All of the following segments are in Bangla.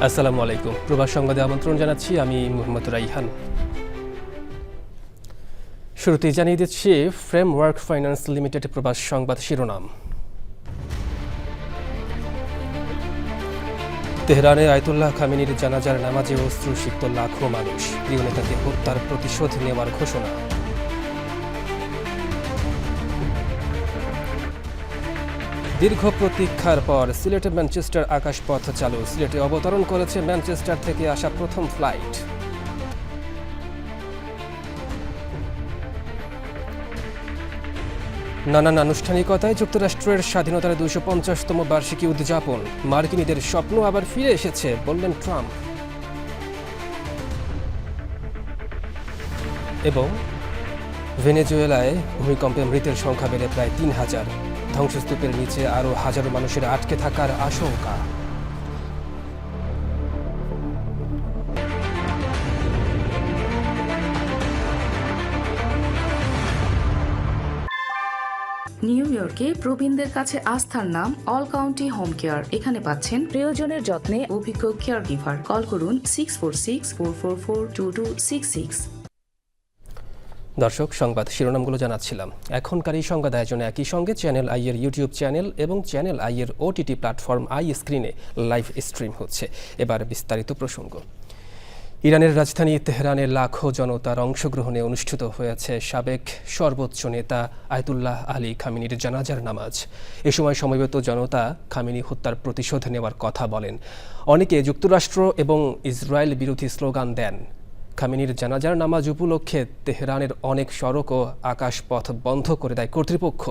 আসসালামু আলাইকুম। প্রবাস সংবাদে আমন্ত্রণ জানাচ্ছি আমি মোহাম্মদ রাইহান। শুরুতেই জানিয়ে দিচ্ছি ফ্রেমওয়ার্ক ফাইন্যান্স লিমিটেড প্রবাস সংবাদ শিরোনাম। তেহরানে আয়াতুল্লাহ খামেনির জানাজার নামাজে অশ্রুসিক্ত লাখো মানুষ, প্রিয় নেতাকে হত্যার প্রতিশোধ নেওয়ার ঘোষণা। দীর্ঘ প্রতীক্ষার পর সিলেটে ম্যানচেস্টার আকাশপথ চালু, সিলেটে অবতরণ করেছে ম্যানচেস্টার থেকে আসা প্রথম ফ্লাইট। নানান আনুষ্ঠানিকতায় যুক্তরাষ্ট্রের স্বাধীনতার ২৫০তম বার্ষিকী উদযাপন, মার্কিনীদের স্বপ্ন আবার ফিরে এসেছে বললেন ট্রাম্প। এবং ভেনেজুয়েলায় ভূমিকম্পে মৃতের সংখ্যা বেড়ে প্রায় ৩,০০০, ধ্বংসস্তূপের নিচে আরও হাজারো মানুষের আটকে থাকার আশঙ্কা। নিউ ইয়র্কে প্রবীণদের কাছে আস্থার নাম অল কাউন্টি হোম কেয়ার। এখানে পাচ্ছেন প্রিয়জনের যত্নে অভিজ্ঞ কেয়ার গিভার। কল করুন 646-444-2266। দর্শক, সংবাদ শিরোনামগুলো জানাচ্ছিলাম। এখনকার এই সংবাদ আয়োজনে একই সঙ্গে চ্যানেল আই এর ইউটিউব চ্যানেল এবং চ্যানেল আই এর ওটিটি প্ল্যাটফর্ম আই স্ক্রিনে লাইভ স্ট্রিম হচ্ছে। এবার বিস্তারিত প্রসঙ্গ। ইরানের রাজধানী তেহরানে লাখো জনতার অংশগ্রহণে অনুষ্ঠিত হয়েছে সাবেক সর্বোচ্চ নেতা আয়াতুল্লাহ আলী খামেনির জানাজার নামাজ। এ সময় সমবেত জনতা খামেনি হত্যার প্রতিশোধ নেওয়ার কথা বলেন। অনেকে যুক্তরাষ্ট্র এবং ইসরায়েল বিরোধী স্লোগান দেন। খামেনির জানাজার নামাজ উপলক্ষে তেহরানের অনেক সড়ক ও আকাশপথ বন্ধ করে দেয় কর্তৃপক্ষ।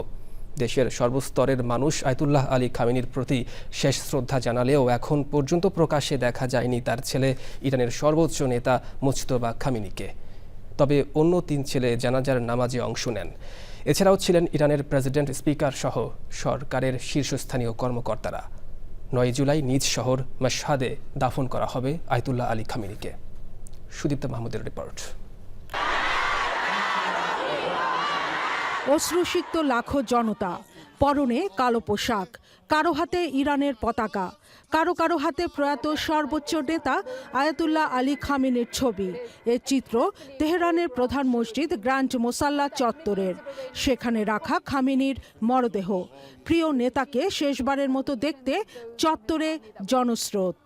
দেশের সর্বস্তরের মানুষ আয়াতুল্লাহ আলী খামেনির প্রতি শেষ শ্রদ্ধা জানালেও এখন পর্যন্ত প্রকাশ্যে দেখা যায়নি তার ছেলে ইরানের সর্বোচ্চ নেতা মুজতবা খামেনিকে। তবে অন্য ৩ ছেলে জানাজার নামাজে অংশ নেন। এছাড়াও ছিলেন ইরানের প্রেসিডেন্ট, স্পিকার সহ সরকারের শীর্ষস্থানীয় কর্মকর্তারা। ৯ জুলাই নিজ শহর মাশহাদে দাফন করা হবে আয়াতুল্লাহ আলী খামেনিকে। সুদীপ্ত মাহমুদের রিপোর্ট। অশ্রুসিক্ত লাখো জনতা, পরনে কালো পোশাক, কারো হাতে ইরানের পতাকা, কারো কারো হাতে প্রয়াত সর্বোচ্চ নেতা আয়াতুল্লাহ আলী খামেনির ছবি। এর চিত্র তেহরানের প্রধান মসজিদ গ্র্যান্ড মোসাল্লা চত্বরের। সেখানে রাখা খামেনির মরদেহ। প্রিয় নেতাকে শেষবারের মতো দেখতে চত্বরে জনস্রোত।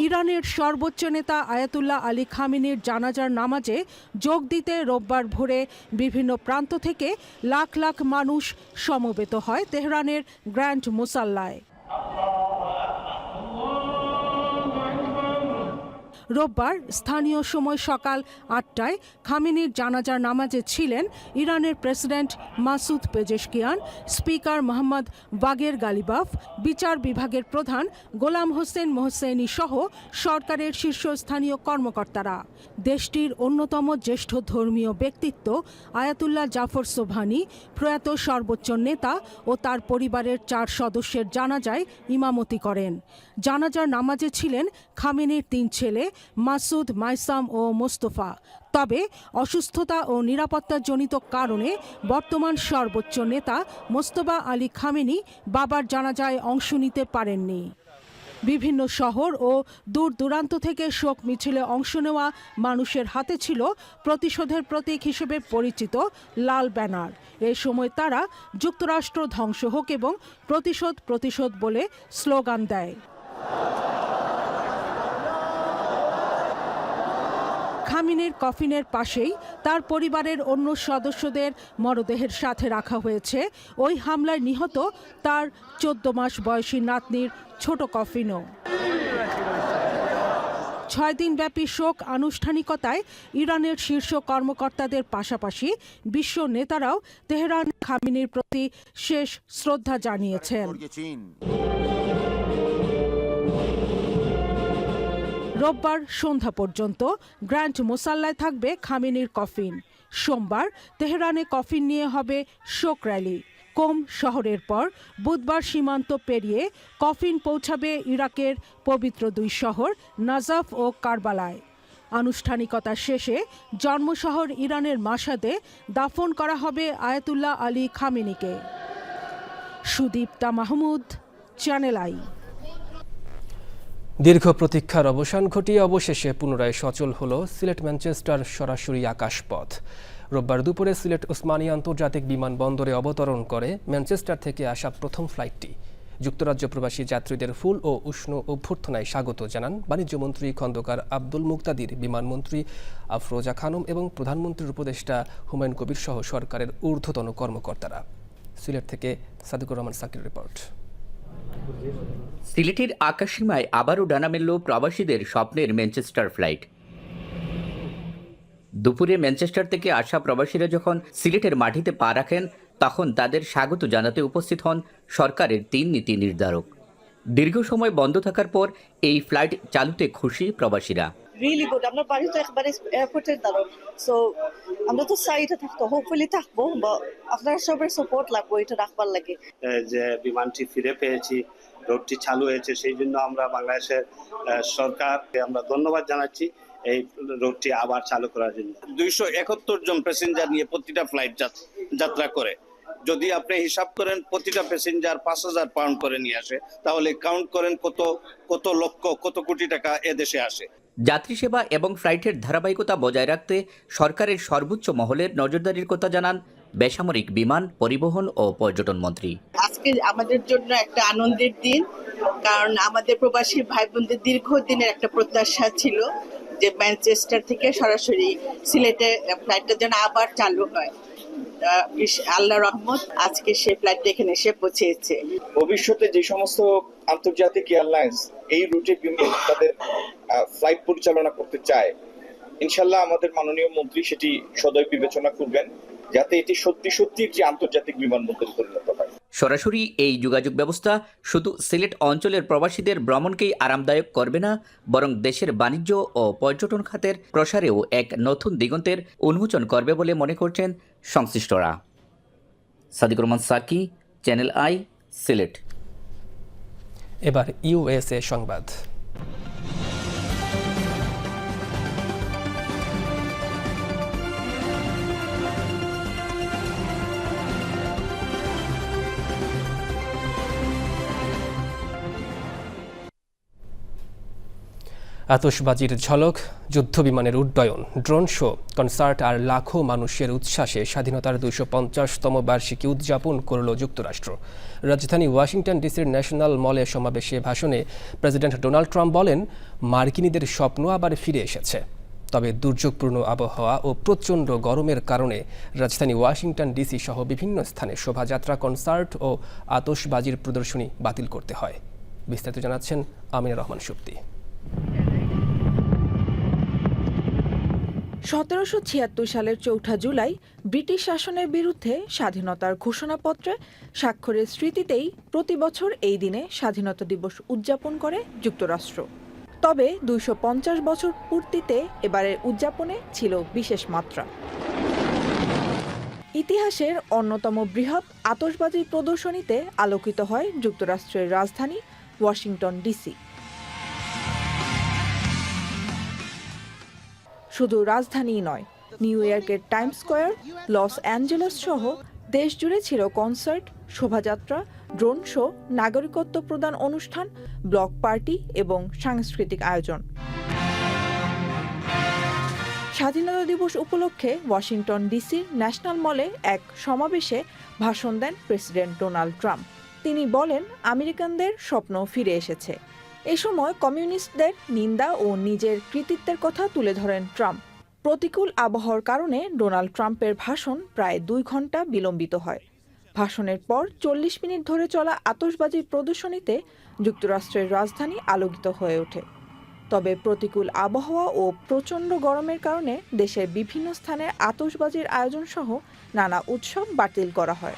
ইরানের সর্বোচ্চ নেতা আয়াতুল্লাহ আলী খামেনির জানাজার নামাজে যোগ দিতে রোববার ভোরে বিভিন্ন প্রান্ত থেকে লাখ লাখ মানুষ সমবেত হয় তেহরানের গ্র্যান্ড মোসাল্লায়। রোববার স্থানীয় সময় সকাল ৮টায় খামেনির জানাজার নামাজে ছিলেন ইরানের president Masoud Pezeshkian, speaker Mohammad বাগের গালিবাফ, বিচার বিভাগের প্রধান গোলাম হোসেন মোহসেনি সহ সরকারের শীর্ষস্থানীয় কর্মকর্তারা। দেশটির অন্যতম জ্যেষ্ঠ ধর্মীয় ব্যক্তিত্ব আয়াতুল্লাহ জাফর সোবহানি, প্রয়াত সর্বোচ্চ নেতা ও তার পরিবারের ৪ সদস্যের জানাজায় ইমামতি করেন। জানাজার নামাজে ছিলেন খামেনির ৩ ছেলে মাসুদ, মাইসাম ও মোস্তফা। তবে অসুস্থতা ও নিরাপত্তাজনিত কারণে বর্তমান সর্বোচ্চ নেতা মোস্তফা আলী খামেনি বাবার জানাজায় অংশ নিতে পারেননি। বিভিন্ন শহর ও দূর দূরান্ত থেকে শোক মিছিলে অংশ নেওয়া মানুষের হাতে ছিল প্রতিশোধের প্রতীক হিসেবে পরিচিত লাল ব্যানার। এ সময় তারা যুক্তরাষ্ট্র ধ্বংস হোক এবং প্রতিশোধ প্রতিশোধ বলে স্লোগান দেয়। খামেনির কফিনের পাশেই তার পরিবারের অন্য সদস্যদের মরদেহের সাথে রাখা হয়েছে ওই হামলায় নিহত তার 14 মাস বয়সী নাতনির ছোট কফিনও। 6 দিনব্যাপী শোক আনুষ্ঠানিকতায় ইরানের শীর্ষ কর্মকর্তাদের পাশাপাশি বিশ্ব নেতারাও তেহরান খামেনির প্রতি শেষ শ্রদ্ধা জানিয়েছেন। রোববার সন্ধ্যা পর্যন্ত গ্র্যান্ড মোসাল্লায় থাকবে খামেনির কফিন। সোমবার তেহরানে কফিন নিয়ে হবে শোক র্যালি। কোম শহরের পর বুধবার সীমান্ত পেরিয়ে কফিন পৌঁছাবে ইরাকের পবিত্র 2 শহর নাজাফ ও কারবালায়। আনুষ্ঠানিকতা শেষে জন্মশহর ইরানের মাশহাদে দাফন করা হবে আয়াতুল্লাহ আলী খামেনিকে। Sudipta Mahmud, channel I. দীর্ঘ প্রতীক্ষার অবসান ঘটিয়ে অবশেষে পুনরায় সচল হলো সিলেট ম্যানচেস্টার সরাসরি আকাশপথ। রোববার দুপুরে সিলেট ওসমানী আন্তর্জাতিক বিমানবন্দরে অবতরণ করে ম্যানচেস্টার থেকে আসা প্রথম ফ্লাইটটি। যুক্তরাজ্য প্রবাসী যাত্রীদের ফুল ও উষ্ণ অভ্যর্থনায় স্বাগত জানান বাণিজ্যমন্ত্রী খন্দকার আব্দুল মুকতাদির, বিমানমন্ত্রী আফরোজা খানম এবং প্রধানমন্ত্রীর উপদেষ্টা হুমায়ুন কবির সহ সরকারের ঊর্ধ্বতন কর্মকর্তারা। সিলেট থেকে সাদিকুর রহমান সাকির রিপোর্ট। সিলেটের আকাশসীমায় আবারও ডানা মেলল প্রবাসীদের স্বপ্নের ম্যানচেস্টার ফ্লাইট। দুপুরে ম্যানচেস্টার থেকে আসা প্রবাসীরা যখন সিলেটের মাটিতে পা রাখেন তখন তাদের স্বাগত জানাতে উপস্থিত হন সরকারের 3 নীতি নির্ধারক। দীর্ঘ সময় বন্ধ থাকার পর এই ফ্লাইট চালুতে খুশি প্রবাসীরা। Really good. আমরা বাড়ি তো একবারে এয়ারপোর্টের দ্বারা, সো আমরা তো সাইডে থাকতো, হোপফুলি থাকবো, বা আপনারা সবার সাপোর্ট লাগবে এটা রাখবার লাগে। যে বিমানটি ফিরে পেয়েছি, রোডটি চালু হয়েছে, সেই জন্য আমরা বাংলাদেশের সরকারকে আমরা ধন্যবাদ জানাচ্ছি এই রোডটি আবার চালু করার জন্য। 271 জন প্যাসেঞ্জার নিয়ে প্রতিটা ফ্লাইট যাত্রা করে। যদি আপনি হিসাব করেন প্রতিটা প্যাসেঞ্জার 5,000 পাউন্ড করে নিয়ে আসে, তাহলে কাউন্ট করেন কত লক্ষ কত কোটি টাকা এদেশে আসে। যাত্রী সেবা এবং ফ্লাইটের ধারাবাহিকতা বজায় রাখতে সরকারের সর্বোচ্চ মহলের নজরদারির কথা জানান বেসামরিক বিমান পরিবহন ও পর্যটন মন্ত্রী। আজকে আমাদের জন্য একটা আনন্দের দিন, কারণ আমাদের প্রবাসী ভাই বোনদের দীর্ঘদিনের একটা প্রত্যাশা ছিল যে ম্যানচেস্টার থেকে সরাসরি সিলেটে ফ্লাইটটা যেন আবার চালু হয়। আল্লাহ রহমত, আজকে সেই ফ্লাইটটা এখানে এসে পৌঁছেছে। ভবিষ্যতে যে সমস্ত আন্তর্জাতিক এয়ারলাইন্স এই রুটে তাদের ফ্লাইট পরিচালনা করতে চায়, ইনশাল্লাহ আমাদের মাননীয় মন্ত্রী সেটি সদয় বিবেচনা করবেন যাতে এটি সত্যি একটি আন্তর্জাতিক বিমানবন্দরে পরিণত হয়। সরাসরি এই যোগাযোগ ব্যবস্থা শুধু সিলেট অঞ্চলের প্রবাসীদের ভ্রমণকেই আরামদায়ক করবে না, বরং দেশের বাণিজ্য ও পর্যটন খাতের প্রসারেও এক নতুন দিগন্তের উন্মোচন করবে বলে মনে করছেন সংশ্লিষ্টরা। Sadikur Rahman Saki, channel I, Sylhet. এবার ইউএসএ সংবাদ। আতশবাজির ঝলক, যুদ্ধবিমানের উড্ডয়ন, ড্রোন শো, কনসার্ট আর লাখো মানুষের উচ্ছ্বাসে স্বাধীনতার 250তম বার্ষিকী উদযাপন করল যুক্তরাষ্ট্র। রাজধানী ওয়াশিংটন ডিসির ন্যাশনাল মলে সমাবেশে ভাষণে প্রেসিডেন্ট ডোনাল্ড ট্রাম্প বলেন, মার্কিনীদের স্বপ্ন আবার ফিরে এসেছে। তবে দুর্যোগপূর্ণ আবহাওয়া ও প্রচণ্ড গরমের কারণে রাজধানী ওয়াশিংটন ডিসি সহ বিভিন্ন স্থানে শোভাযাত্রা, কনসার্ট ও আতশবাজির প্রদর্শনী বাতিল করতে হয়। বিস্তারিত জানাচ্ছেন আমিনা রহমান সুপ্তি। 1776 সালের 4 জুলাই ব্রিটিশ শাসনের বিরুদ্ধে স্বাধীনতার ঘোষণাপত্রে স্বাক্ষরের স্মৃতিতেই প্রতি বছর এই দিনে স্বাধীনতা দিবস উদযাপন করে যুক্তরাষ্ট্র। তবে 250 বছর পূর্তিতে এবারের উদযাপনে ছিল বিশেষ মাত্রা। ইতিহাসের অন্যতম বৃহৎ আতশবাজির প্রদর্শনীতে আলোকিত হয় যুক্তরাষ্ট্রের রাজধানী ওয়াশিংটন ডিসি। শুধু রাজধানীই নয়, নিউ ইয়র্কের টাইমস স্কয়ার, লস অ্যাঞ্জেলেস সহ দেশ জুড়ে ছিল কনসার্ট, শোভাযাত্রা, ড্রোন শো, নাগরিকত্ব প্রদান অনুষ্ঠান, ব্লক পার্টি এবং সাংস্কৃতিক আয়োজন। স্বাধীনতা দিবস উপলক্ষে ওয়াশিংটন ডিসির ন্যাশনাল মলে এক সমাবেশে ভাষণ দেন প্রেসিডেন্ট ডোনাল্ড ট্রাম্প। তিনি বলেন, আমেরিকানদের স্বপ্ন ফিরে এসেছে। এ সময় কমিউনিস্টদের নিন্দা ও নিজের কৃতিত্বের কথা তুলে ধরেন ট্রাম্প। প্রতিকূল আবহাওয়ার কারণে ডোনাল্ড ট্রাম্পের ভাষণ প্রায় 2 ঘন্টা বিলম্বিত হয়। ভাষণের পর 40 মিনিট ধরে চলা আতশবাজির প্রদর্শনীতে যুক্তরাষ্ট্রের রাজধানী আলোকিত হয়ে ওঠে। তবে প্রতিকূল আবহাওয়া ও প্রচণ্ড গরমের কারণে দেশের বিভিন্ন স্থানে আতশবাজির আয়োজন সহ নানা উৎসব বাতিল করা হয়।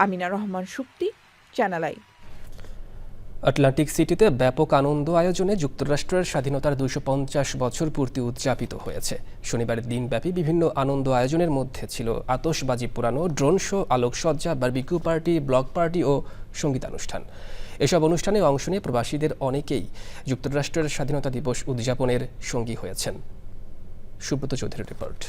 Amina Rahman Supti, channel I. Atlantic সিটিতে ব্যাপক আনন্দ আয়োজনে যুক্তরাষ্ট্রের স্বাধীনতার 250 বছর পূর্তি উদযাপিত হয়েছে। শনিবার দিনব্যাপী বিভিন্ন আনন্দ আয়োজনের মধ্যে ছিল আতশবাজি পোড়ানো, ড্রোন শো, আলোকসজ্জা, বারবিকিউ পার্টি, ব্লক পার্টি ও সঙ্গীতানুষ্ঠান। এসব অনুষ্ঠানে অংশ নিয়ে প্রবাসীদের অনেকেই যুক্তরাষ্ট্রের স্বাধীনতা দিবস উদযাপনের সঙ্গী হয়েছেন। সুব্রত চৌধুরীর রিপোর্ট।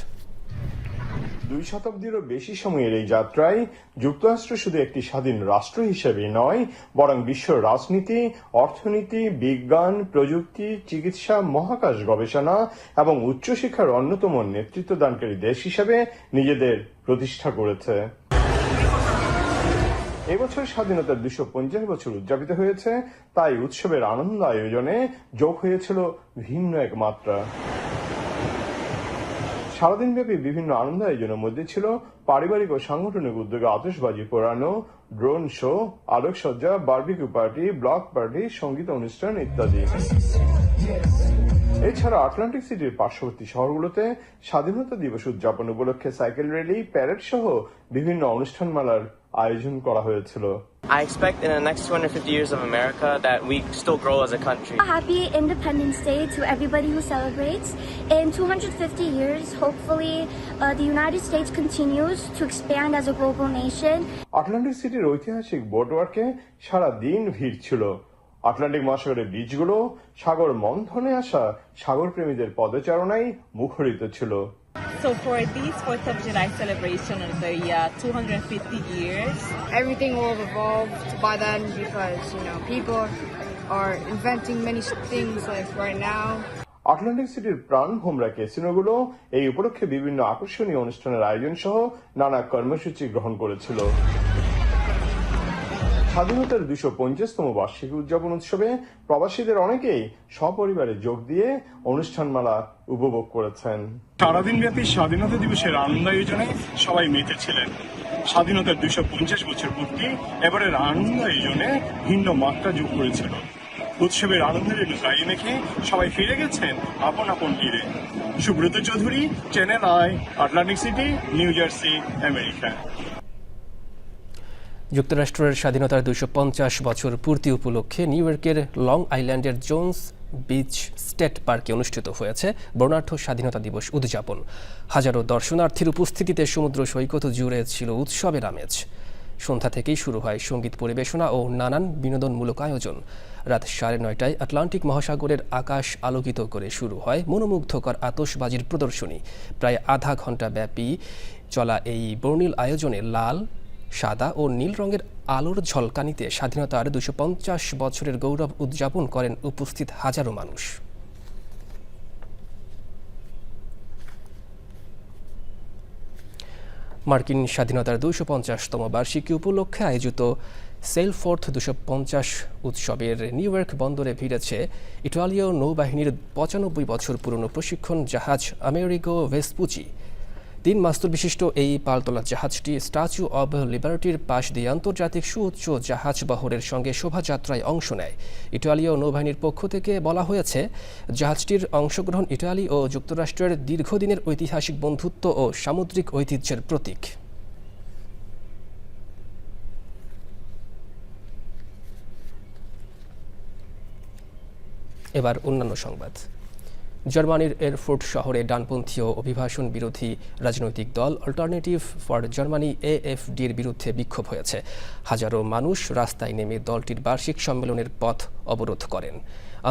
2 শতাব্দীরও বেশি সময়ের এই যাত্রায় যুক্তরাষ্ট্র শুধু একটি স্বাধীন রাষ্ট্র হিসেবে নয়, বরং বিশ্ব রাজনীতি, অর্থনীতি, বিজ্ঞান, প্রযুক্তি, চিকিৎসা, মহাকাশ গবেষণা এবং উচ্চশিক্ষার অন্যতম নেতৃত্বদানকারী দেশ হিসেবে নিজেদের প্রতিষ্ঠা করেছে। এবছর স্বাধীনতার 250 বছর উদযাপিত হয়েছে, তাই উৎসবের আনন্দ আয়োজনে যোগ হয়েছিল ভিন্ন এক মাত্রা। সারাদিনব্যাপী বিভিন্ন আনন্দ আয়োজনের মধ্যে ছিল পারিবারিক ও সাংগঠনিক উদ্যোগে আতশবাজি পোড়ানো, ড্রোন শো, আলোকসজ্জা, বারবিকিউ পার্টি, ব্লক পার্টি, সঙ্গীত অনুষ্ঠান ইত্যাদি। এছাড়া আটলান্টিক সিটির পার্শ্ববর্তী শহরগুলোতে স্বাধীনতা দিবস উদযাপন উপলক্ষে সাইকেল র্যালি, প্যারেড সহ বিভিন্ন অনুষ্ঠানমালার আয়োজন করা হয়েছিল। I expect in the next 250 years of America that we still grow as a country. Happy Independence Day to everybody who celebrates. In 250 years, hopefully, the United States continues to expand as a global nation. Atlantic সিটির ঐতিহাসিক বোটওয়ার্কে সারা দিন ভিড় ছিল। আটলান্টিক মহাসাগরের বীচগুলো সাগর মন্থনে আসা সাগর প্রেমীদের পদচারণায় মুখরিত ছিল। So for this 4th of July celebration of the 250 years, everything will have evolved by then because, people are inventing many things like right now. Atlantic সিটির প্রাণভোমরা ক্যাসিনোগুলো এই উপলক্ষে বিভিন্ন আকর্ষণীয় অনুষ্ঠানের আয়োজন সহ নানা কর্মসূচি গ্রহণ করেছিল। স্বাধীনতার 250তম বার্ষিকী উদযাপন উৎসবে প্রবাসীদের অনেকেই সপরিবারে যোগ দিয়ে অনুষ্ঠানমালা উপভোগ করেছেন। সারাদিন ব্যাপী স্বাধীনতা দিবসের আনন্দ আয়োজনে সবাই মেতেছিলেন। স্বাধীনতার 250 বছর পূর্তি এবারের আনন্দ আয়োজনে ভিন্ন মাত্রা যোগ করেছিল। উৎসবের আনন্দের গায়ে মেখে সবাই ফিরে গেছেন আপন আপন তীরে। Subrata Chowdhury, channel I, Atlantic city, new jersey, America. যুক্তরাষ্ট্রের স্বাধীনতার 250 বছর পূর্তি উপলক্ষে নিউ ইয়র্কের লং আইল্যান্ডের জোন্স বিচ স্টেট পার্কে অনুষ্ঠিত হয়েছে বর্ণাঢ্য স্বাধীনতা দিবস উদযাপন। হাজারো দর্শনার্থীর উপস্থিতিতে সমুদ্র সৈকত জুড়ে ছিল উৎসবের আমেজ। সন্ধ্যা থেকেই শুরু হয় সঙ্গীত পরিবেশনা ও নানান বিনোদনমূলক আয়োজন। রাত 9:30টায় আটলান্টিক মহাসাগরের আকাশ আলোকিত করে শুরু হয় মনোমুগ্ধকর আতশবাজির প্রদর্শনী। প্রায় আধা ঘন্টা ব্যাপী চলা এই বর্ণিল আয়োজনে লাল, সাদা ও নীল রঙের আলোর ঝলকানিতে স্বাধীনতার 250 বছরের গৌরব উদযাপন করেন উপস্থিত হাজারো মানুষ। মার্কিন স্বাধীনতার 250তম বার্ষিকী উপলক্ষে আয়োজিত সেলফোর্থ 250 উৎসবের নিউ ইয়র্ক বন্দরে ভিড়েছে ইটালীয় নৌবাহিনীর 95 বছর পুরনো প্রশিক্ষণ জাহাজ আমেরিগো ভেসপুচি। 3 মাস্তুল বিশিষ্ট এই পালতোলা জাহাজটি স্ট্যাচু অব লিবার্টির পাশ দিয়ে আন্তর্জাতিক সুউচ্চ জাহাজ বহরের সঙ্গে শোভাযাত্রায় অংশ নেয়। ইটালীয় নৌবাহিনীর পক্ষ থেকে বলা হয়েছে, জাহাজটির অংশগ্রহণ ইটালি ও যুক্তরাষ্ট্রের দীর্ঘদিনের ঐতিহাসিক বন্ধুত্ব ও সামুদ্রিক ঐতিহ্যের প্রতীক। এবার অন্যান্য সংবাদ। জার্মানির এরফুর্ট শহরে ডানপন্থী ও অভিবাসন বিরোধী রাজনৈতিক দল অল্টারনেটিভ ফর জার্মানি AfD'র বিরুদ্ধে বিক্ষোভ হয়েছে। হাজারো মানুষ রাস্তায় নেমে দলটির বার্ষিক সম্মেলনের পথ অবরোধ করেন।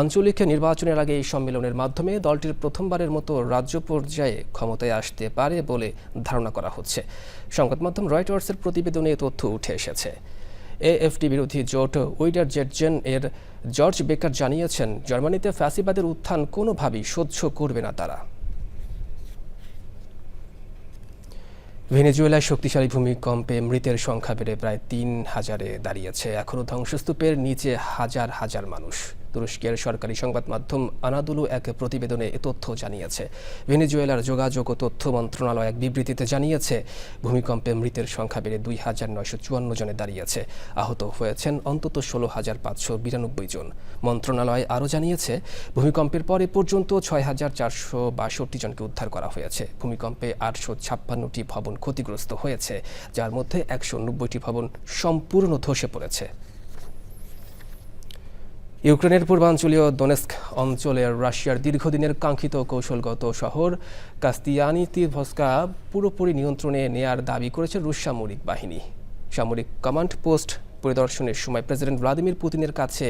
আঞ্চলিক নির্বাচনের আগে এই সম্মেলনের মাধ্যমে দলটির প্রথমবারের মতো রাজ্য পর্যায়ে ক্ষমতায় আসতে পারে বলে ধারণা করা হচ্ছে। সংবাদ মাধ্যম রয়টার্সের প্রতিবেদনে তথ্য উঠে এসেছে। AfD বিরোধী জোট উইডারজেটজেন এর জর্জ বেকার জানিয়েছেন, জার্মানিতে ফ্যাসিবাদের উত্থান কোনোভাবেই সহ্য করবে না তারা। ভেনেজুয়েলায় শক্তিশালী ভূমিকম্পে মৃতের সংখ্যা বেড়ে প্রায় 3000-এ দাঁড়িয়েছে। এখনও ধ্বংসস্তূপের নিচে হাজার হাজার মানুষ। তুরস্কের সরকারি সংবাদ মাধ্যম আনাদুলু এক প্রতিবেদনে এ তথ্য জানিয়েছে। ভেনেজুয়েলার যোগাযোগ ও তথ্য মন্ত্রণালয় এক বিবৃতিতে জানিয়েছে, ভূমিকম্পে মৃতের সংখ্যা বেড়ে 2954 জনে দাঁড়িয়েছে। আহত হয়েছেন অন্তত 16,592 জন। মন্ত্রণালয় আরও জানিয়েছে, ভূমিকম্পের পরে পর্যন্ত 6,462 জনকে উদ্ধার করা হয়েছে। ভূমিকম্পে 856টি ভবন ক্ষতিগ্রস্ত হয়েছে, যার মধ্যে 190টি ভবন সম্পূর্ণ ধসে পড়েছে। ইউক্রেনের পূর্বাঞ্চলীয় দোনেস্ক অঞ্চলের রাশিয়ার দীর্ঘদিনের কাঙ্ক্ষিত কৌশলগত শহর কাস্তিয়ানিতিভস্কা পুরোপুরি নিয়ন্ত্রণে নেয়ার দাবি করেছে রুশ সামরিক বাহিনী। সামরিক কমান্ড পোস্ট পরিদর্শনের সময় প্রেসিডেন্ট ভ্লাদিমির পুতিনের কাছে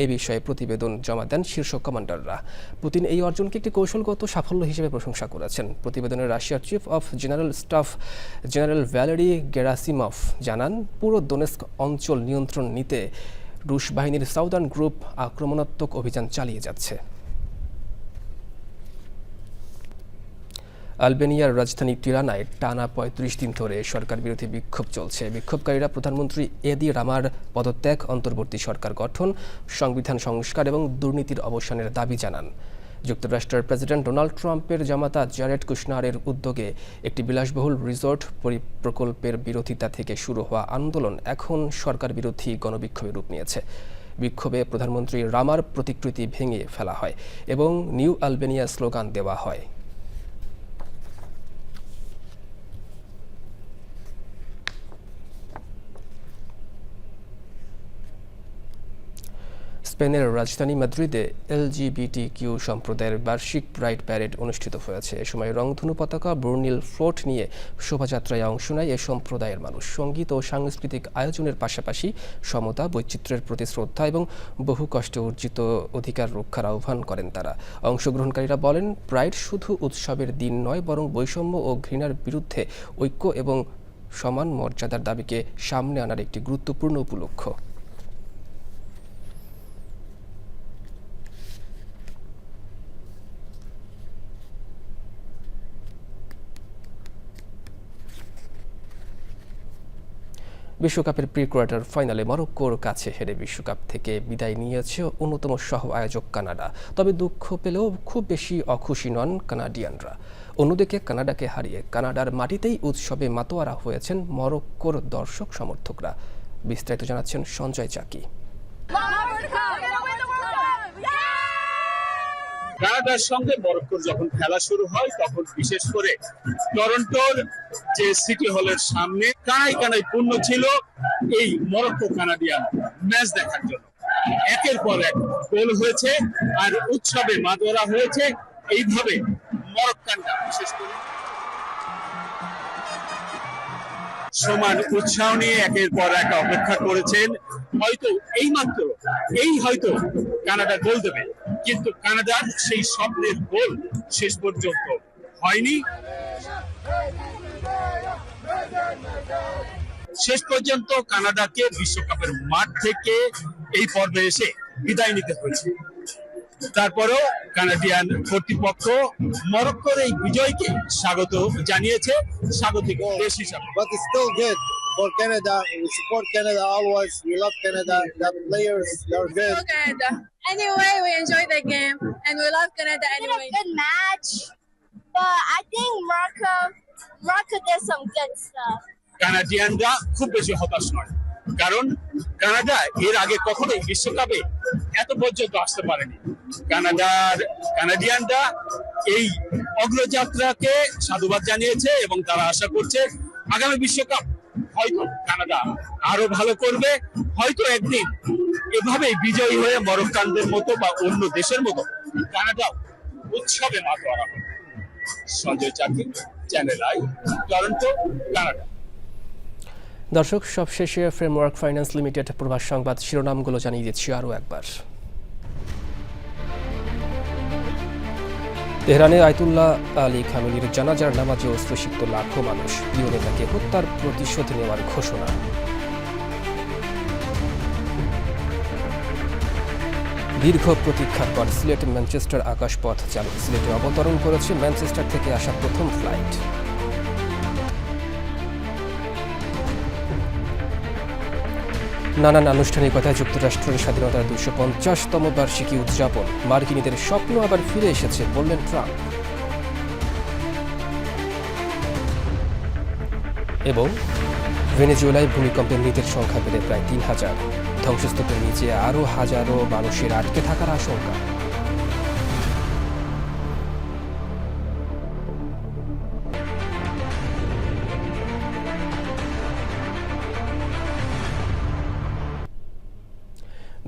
এ বিষয়ে প্রতিবেদন জমা দেন শীর্ষ কমান্ডাররা। পুতিন এই অর্জনকে একটি কৌশলগত সাফল্য হিসেবে প্রশংসা করেছেন। প্রতিবেদনে রাশিয়ার chief of general staff general Valery Gerasimov জানান, পুরো দোনেস্ক অঞ্চল নিয়ন্ত্রণ নিতে রুশ বাহিনীর সাউদার্ন গ্রুপ আক্রমণাত্মক অভিযান চালিয়ে যাচ্ছে। আলবেনিয়ার রাজধানী তিরানায় টানা ৩৫ দিন ধরে সরকার বিরোধী বিক্ষোভ চলছে। বিক্ষোভকারীরা প্রধানমন্ত্রী এদি রামার পদত্যাগ, অন্তর্বর্তী সরকার গঠন, সংবিধান সংস্কার এবং দুর্নীতির অবসানের দাবি জানান। যুক্তরাষ্ট্রের প্রেসিডেন্ট ডোনাল্ড ট্রাম্পের জামাতা জ্যারেড কুশনারের উদ্যোগে একটি বিলাসবহুল রিসোর্ট প্রকল্পের বিরোধিতা থেকে শুরু হওয়া আন্দোলন এখন সরকার বিরোধী গণবিক্ষোভে রূপ নিয়েছে। বিক্ষোভে প্রধানমন্ত্রী রামার প্রতিকৃতি ভেঙে ফেলা হয় এবং নিউ আলবেনিয়া স্লোগান দেওয়া হয়। স্পেনের রাজধানী মাদ্রিদে LGBTQ সম্প্রদায়ের বার্ষিক প্রাইড প্যারেড অনুষ্ঠিত হয়েছে। এ সময় রংধনু পতাকা, বর্ণিল ফ্লোট নিয়ে শোভাযাত্রায় অংশ নেয় এ সম্প্রদায়ের মানুষ। সঙ্গীত ও সাংস্কৃতিক আয়োজনের পাশাপাশি সমতা, বৈচিত্র্যের প্রতি শ্রদ্ধা এবং বহু কষ্টে অর্জিত অধিকার রক্ষার আহ্বান করেন তারা। অংশগ্রহণকারীরা বলেন, প্রাইড শুধু উৎসবের দিন নয়, বরং বৈষম্য ও ঘৃণার বিরুদ্ধে ঐক্য এবং সমান মর্যাদার দাবিকে সামনে আনার একটি গুরুত্বপূর্ণ উপলক্ষ। বিশ্বকাপের প্রি কোয়ার্টার ফাইনালে মরক্কোর কাছে হেরে বিশ্বকাপ থেকে বিদায় নিয়েছে অন্যতম সহ আয়োজক কানাডা। তবে দুঃখ পেলেও খুব বেশি অখুশি নন কানাডিয়ানরা। অন্যদিকে কানাডাকে হারিয়ে কানাডার মাটিতেই উৎসবে মাতোয়ারা হয়েছেন মরক্কোর দর্শক সমর্থকরা। বিস্তারিত জানাচ্ছেন সঞ্জয় চাকি। কানাডার সঙ্গে মরক্কোর যখন খেলা শুরু হয় তখন বিশেষ করে টরন্টোর যে সিটি হলের সামনে কানাই কানাই পূর্ণ ছিল এই মরক্কো কানাডিয়ান ম্যাচ দেখার জন্য। একের পর এক গোল হয়েছে আর উৎসবে মাতোয়ারা হয়েছে এইভাবে মরক্কানরা। বিশেষ করে সমান উৎসাহ নিয়ে একের পর এক অপেক্ষা করেছেন। হয়তো হয়তো কানাডা গোল দেবে, কিন্তু কানাডার সেই স্বপ্নের গোল শেষ পর্যন্ত হয়নি। শেষ পর্যন্ত কানাডাকে বিশ্বকাপের মাঠ থেকে এই পর্বে এসে বিদায় নিতে হয়েছে। তারপরেও কানাডিয়ান কর্তৃপক্ষ মরক্কোর এই বিজয়কে স্বাগত জানিয়েছে স্বাগতিক দেশ হিসাবে। For Canada, we support Canada always. We love Canada. The players, they're good. Canada. Anyway, we enjoyed the game and we love Canada anyway. It was a good match, but I think Morocco did some good stuff. কানাডিয়ানরা খুব বেশি হতাশ নয়, কারণ কানাডা এর আগে কখনোই বিশ্বকাপে এত পর্যন্ত আসতে পারেনি। কানাডিয়ানরা এই অগ্রযাত্রাকে সাধুবাদ জানিয়েছে এবং তারা আশা করছে আগামী বিশ্বকাপ হয়তো কানাডা আরো ভালো করবে। হয়তো একদিন এভাবে বিজয়ী হয়ে মরক্কানদের মতো বা অন্য দেশের মতো কানাডাও উৎসবে মাতোয়ারা হবে। সঞ্জয় চাকি, চ্যানেল আই, টরন্টো, কানাডা। দর্শক, সবশেষে ফ্রেমওয়ার্ক ফাইন্যান্স লিমিটেড প্রবাস সংবাদ শিরোনামগুলো জানিয়ে দিচ্ছি আরও একবার। তেহরানে আয়তুল্লাহ আলী খামেনির জানাজার নামাজে অস্ত্রসিক্ত লাখো মানুষ, প্রিয় নেতাকে হত্যার প্রতিশোধ নেওয়ার ঘোষণা। দীর্ঘ প্রতীক্ষার পর সিলেট ম্যানচেস্টার আকাশপথ চালু। সিলেটে অবতরণ করেছে ম্যানচেস্টার থেকে আসা প্রথম ফ্লাইট। নানান আনুষ্ঠানিকতায় যুক্তরাষ্ট্রের স্বাধীনতার 250তম বার্ষিকী উদযাপন। মার্কিনীদের স্বপ্ন আবার ফিরে এসেছে, বললেন ট্রাম্প। এবং ভেনেজুয়েলায় ভূমিকম্পের মৃতের সংখ্যা বেড়ে প্রায় 3000। ধ্বংসস্তূপের নিচে আরও হাজারো মানুষের আটকে থাকার আশঙ্কা।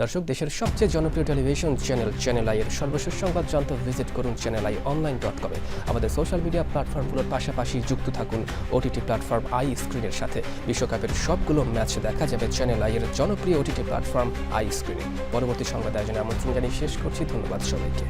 দর্শক, দেশের সবচেয়ে জনপ্রিয় টেলিভিশন চ্যানেল চ্যানেল আই এর সর্বশেষ সংবাদ জানতে ভিজিট করুন channelionline.com এ। আমাদের সোশ্যাল মিডিয়া প্ল্যাটফর্মগুলোর পাশাপাশি যুক্ত থাকুন ওটিটি প্ল্যাটফর্ম আই স্ক্রিনের সাথে। বিশ্বকাপের সবগুলো ম্যাচ দেখা যাবে চ্যানেল আই এর জনপ্রিয় ওটিটি প্ল্যাটফর্ম আই স্ক্রিনে। পরবর্তী সংবাদ আয়োজনে আমন্ত্রণ জানিয়ে শেষ করছি। ধন্যবাদ সবাইকে।